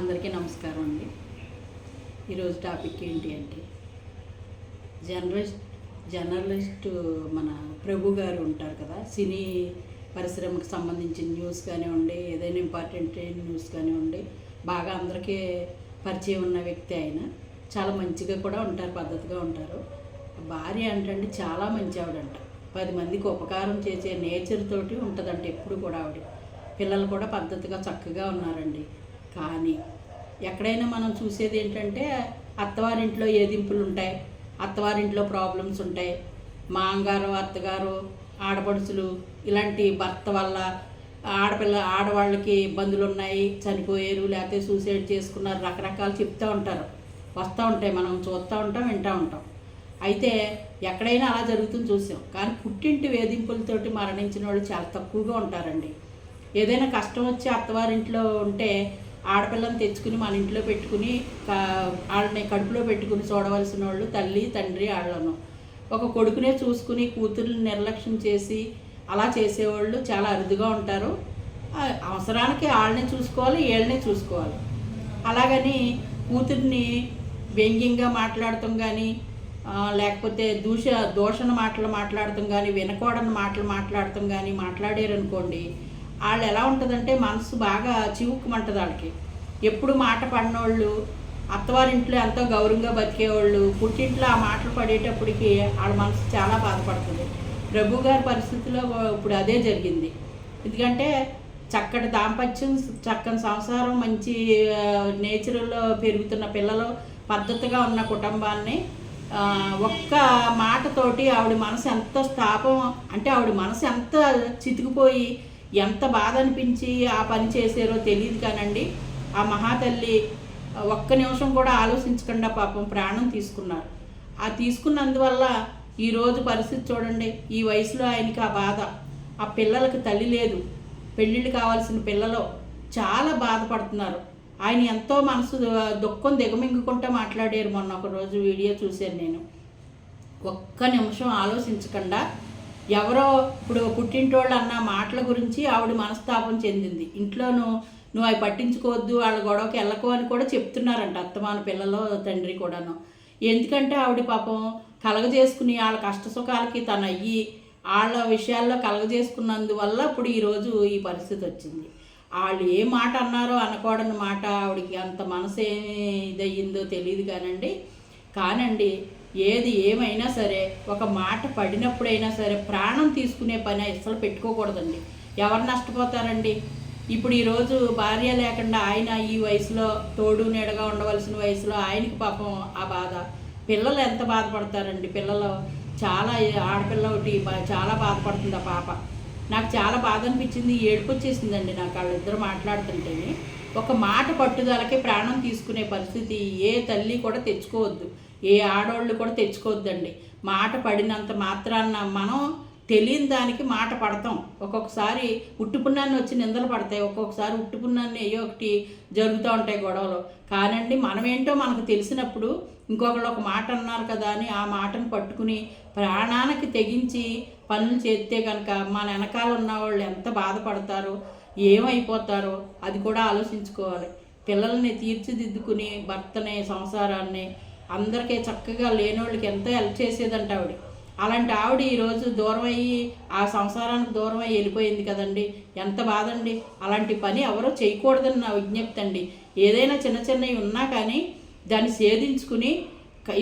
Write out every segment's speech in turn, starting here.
అందరికీ నమస్కారం అండి. ఈరోజు టాపిక్ ఏంటి అంటే జర్నలిస్ట్ మన ప్రభు గారు ఉంటారు కదా, సినీ పరిశ్రమకు సంబంధించిన న్యూస్ కానివ్వండి, ఏదైనా ఇంపార్టెంట్ న్యూస్ కానివ్వండి, బాగా అందరికీ పరిచయం ఉన్న వ్యక్తి ఆయన. చాలా మంచిగా కూడా ఉంటారు, పద్ధతిగా ఉంటారు. భార్య అంటే చాలా మంచి ఆవిడంట. 10 మందికి ఉపకారం చేసే నేచర్ తోటి ఉంటుందంట ఎప్పుడు కూడా ఆవిడ. పిల్లలు కూడా పద్ధతిగా చక్కగా ఉన్నారండి. కానీ ఎక్కడైనా మనం చూసేది ఏంటంటే అత్తవారింట్లో ఏదింపులు ఉంటాయి, అత్తవారింట్లో ప్రాబ్లమ్స్ ఉంటాయి. మామగారు, అత్తగారు, ఆడపడుచులు ఇలాంటి భర్త వల్ల ఆడవాళ్ళకి ఇబ్బందులు ఉన్నాయి, చనిపోయారు, లేకపోతే సూసైడ్ చేసుకున్నారు, రకరకాలు చెప్తూ ఉంటారు, వస్తూ ఉంటాయి. మనం చూస్తూ ఉంటాం, వింటూ ఉంటాం. అయితే ఎక్కడైనా అలా జరుగుతుంది చూసాం. కానీ పుట్టింటి వేధింపులతోటి మరణించిన వాళ్ళు చాలా తక్కువగా ఉంటారండి. ఏదైనా కష్టం వచ్చి అత్తవారింట్లో ఉంటే ఆడపిల్లని తెచ్చుకుని మన ఇంట్లో పెట్టుకుని వాళ్ళని కడుపులో పెట్టుకుని చూడవలసిన వాళ్ళు తల్లి, తండ్రి, వాళ్ళను. ఒక కొడుకునే చూసుకుని కూతుర్ని నిర్లక్ష్యం చేసి అలా చేసేవాళ్ళు చాలా అరుదుగా ఉంటారు. అవసరానికి వాళ్ళని చూసుకోవాలి, వీళ్ళని చూసుకోవాలి. అలాగని కూతుర్ని వ్యంగ్యంగా మాట్లాడటం కానీ, లేకపోతే దూషణ మాటలు మాట్లాడటం కానీ, వినకూడని మాటలు మాట్లాడటం కానీ మాట్లాడారనుకోండి, వాళ్ళు ఎలా ఉంటుందంటే మనసు బాగా చివుక్కుమంటుంది వాళ్ళకి. ఎప్పుడు మాట పడినోళ్ళు, అత్తవారింట్లో ఎంతో గౌరవంగా బతికేవాళ్ళు పుట్టింట్లో ఆ మాటలు పడేటప్పటికి వాళ్ళ మనసు చాలా బాధపడుతుంది. ప్రభు గారి పరిస్థితిలో ఇప్పుడు అదే జరిగింది. ఎందుకంటే చక్కటి దాంపత్యం, చక్కని సంసారం, మంచి నేచర్లో పెరుగుతున్న పిల్లలు, పద్ధతిగా ఉన్న కుటుంబాన్ని ఒక్క మాటతోటి ఆవిడ మనసు ఎంత స్థాపం అంటే ఆవిడ మనసు ఎంత చితికిపోయి ఎంత బాధ అనిపించి ఆ పని చేసారో తెలియదు కానండి. ఆ మహాతల్లి ఒక్క నిమిషం కూడా ఆలోచించకుండా పాపం ప్రాణం తీసుకున్నారు. ఆ తీసుకున్నందువల్ల ఈరోజు పరిస్థితి చూడండి. ఈ వయసులో ఆయనకి ఆ బాధ, ఆ పిల్లలకు తల్లి లేదు, పెళ్ళిళ్ళు కావాల్సిన పిల్లలు చాలా బాధపడుతున్నారు. ఆయన ఎంతో మనసు దుఃఖం దిగమింగుకుంటూ మాట్లాడారు. మొన్న ఒకరోజు వీడియో చూశాను నేను. ఒక్క నిమిషం ఆలోచించకుండా ఎవరో ఇప్పుడు పుట్టింటోళ్ళు అన్న మాటల గురించి ఆవిడ మనస్తాపం చెందింది. ఇంట్లోనూ నువ్వు అవి పట్టించుకోవద్దు, వాళ్ళ గొడవకి వెళ్ళకు అని కూడా చెప్తున్నారంట అత్తమాన పిల్లలు, తండ్రి కూడాను. ఎందుకంటే ఆవిడ పాపం కలగజేసుకుని వాళ్ళ కష్ట సుఖాలకి తను అయ్యి వాళ్ళ విషయాల్లో కలగజేసుకున్నందువల్ల ఇప్పుడు ఈరోజు ఈ పరిస్థితి వచ్చింది. వాళ్ళు ఏ మాట అన్నారో అనకూడని మాట ఆవిడకి అంత మనసు ఇదయ్యిందో తెలియదు కానండి ఏది ఏమైనా సరే ఒక మాట పడినప్పుడైనా సరే ప్రాణం తీసుకునే పని అసలు పెట్టుకోకూడదండి. ఎవరు నష్టపోతారండి? ఇప్పుడు ఈరోజు భార్య లేకుండా ఆయన ఈ వయసులో తోడు నీడగా ఉండవలసిన వయసులో ఆయనకి పాపం ఆ బాధ. పిల్లలు ఎంత బాధపడతారండి? పిల్లలు చాలా, ఆడపిల్ల ఒకటి చాలా బాధపడుతుంది ఆ పాప. నాకు చాలా బాధ అనిపించింది, ఏడుపు వచ్చేసిందండి నాకు వాళ్ళిద్దరు మాట్లాడుతుంటేనే. ఒక మాట పట్టుదలకి ప్రాణం తీసుకునే పరిస్థితి ఏ తల్లి కూడా తెచ్చుకోవద్దు, ఏ ఆడవాళ్ళు కూడా తెచ్చుకోవద్దండి. మాట పడినంత మాత్రాన మనం తెలియని దానికి మాట పడతాం. ఒక్కొక్కసారి ఉట్టుపున్నాన్ని వచ్చి నిందలు పడతాయి, ఒక్కొక్కసారి ఉట్టుపున్నాన్ని ఏయో ఒకటి జరుగుతూ ఉంటాయి గొడవలు. కానండి మనమేంటో మనకు తెలిసినప్పుడు ఇంకొకళ్ళు ఒక మాట అన్నారు కదా అని ఆ మాటను పట్టుకుని ప్రాణానికి తెగించి పనులు చేస్తే కనుక మన వెనకాల ఉన్నవాళ్ళు ఎంత బాధపడతారో, ఏమైపోతారో అది కూడా ఆలోచించుకోవాలి. పిల్లల్ని తీర్చిదిద్దుకుని భర్తని, సంసారాన్ని అందరికీ చక్కగా లేనోళ్ళకి ఎంతో హెల్ప్ చేసేదంట ఆవిడ. అలాంటి ఆవిడ ఈరోజు దూరం అయ్యి ఆ సంసారానికి దూరం అయ్యి వెళ్ళిపోయింది కదండి. ఎంత బాధ అండి. అలాంటి పని ఎవరో చేయకూడదని నా విజ్ఞప్తి అండి. ఏదైనా చిన్న చిన్నవి ఉన్నా కానీ దాన్ని సేధించుకుని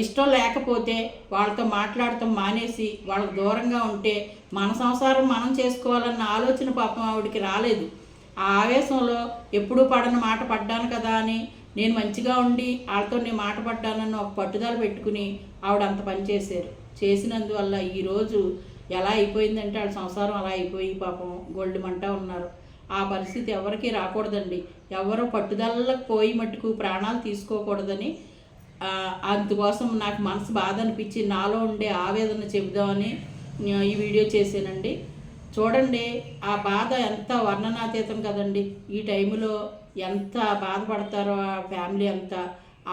ఇష్టం లేకపోతే వాళ్ళతో మాట్లాడటం మానేసి వాళ్ళకు దూరంగా ఉంటే మన సంసారం మనం చేసుకోవాలన్న ఆలోచన పాపం ఆవిడకి రాలేదు. ఆ ఆవేశంలో ఎప్పుడూ పడని మాట పడ్డాను కదా అని నేను మంచిగా ఉండి వాళ్ళతో నేను మాట పడ్డానన్న ఒక పట్టుదల పెట్టుకుని ఆవిడ అంత పని చేసినందువల్ల ఈరోజు ఎలా అయిపోయిందంటే వాళ్ళ సంసారం అలా అయిపోయి పాపం గొల్లు మంట ఉన్నారు. ఆ పరిస్థితి ఎవరికి రాకూడదండి. ఎవరో పట్టుదలకు పోయి మట్టుకు ప్రాణాలు తీసుకోకూడదని అందుకోసం నాకు మనసు బాధ అనిపించి నాలో ఉండే ఆవేదన చెబుదామని ఈ వీడియో చేశానండి. చూడండి ఆ బాధ ఎంత వర్ణనాతీతం కదండి. ఈ టైంలో ఎంత బాధపడతారో ఆ ఫ్యామిలీ అంతా.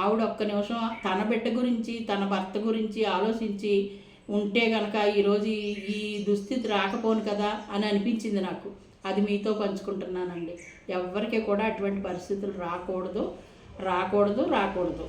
ఆవిడ ఒక్క నిమిషం తన బిడ్డ గురించి, తన భర్త గురించి ఆలోచించి ఉంటే కనుక ఈరోజు ఈ దుస్థితి రాకపోను కదా అని అనిపించింది నాకు. అది మీతో పంచుకుంటున్నానండి. ఎవరికి కూడా అటువంటి పరిస్థితులు రాకూడదు రాకూడదు రాకూడదు